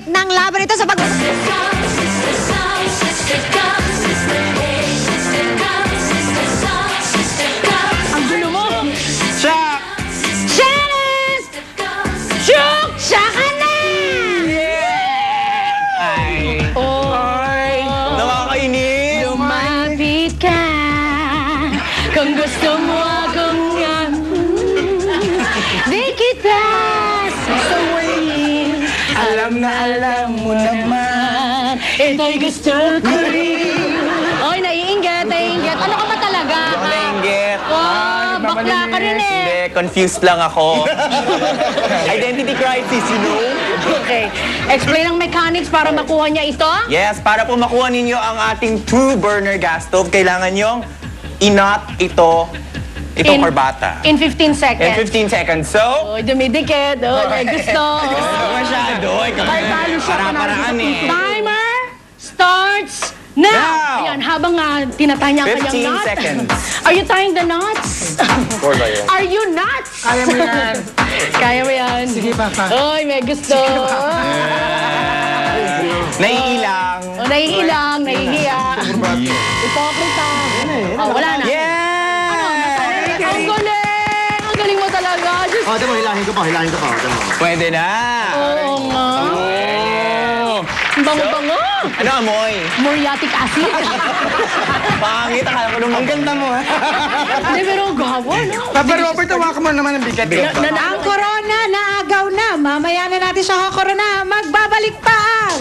ng laban ito sa pag... Ang gulo mo! Shock! Janice! Shook! Saka na! Ay! Oh! Nakakainis! Lumapit ka kung gusto mo akong nga. Di kita sasawayin. Alam na alam mo naman. Ito'y gusto ko rin. Oy, naiinggit. Ano ka ba talaga? Hindi ako nainggit. Oh, bakla ka rin eh. Hindi, confused lang ako. Identity crisis, you know? Okay. Explain ang mechanics para makuha niya ito. Yes, para po makuha ninyo ang ating 2-burner gas stove, kailangan nyong inot itong karbata. In 15 seconds. In 15 seconds. So, Oy, dumidikit. Oy, may gusto. masyado. Talo siya. Para-paraan eh. Timer starts now. Now. Ayan, habang tinatay niya ang 15 kanyang knot. seconds. Are you tying the knots? Are you nuts? Kaya mo yan. Kaya mo yan. Sige, Papa. Oy, may gusto. Naiilang. Oh, nahihilang, nahihiya. Ipokrita. Oh, wala na. Yeah! Ang galing! Ang galing mo talaga. Diyos. Oh, ito mo, hilahin ko pa. Pwede na. Oo nga. Oh. Ang bango-bango. Ano amoy? Muriatic acid. Pangit, akala ko naman. Ang ganda mo, ha? Hindi, pero gawa, no? Papa Robert, hawakan mo naman ang bigat. Ang corona, naagaw na. Mamaya na natin siya corona. Magbabalik pa ang...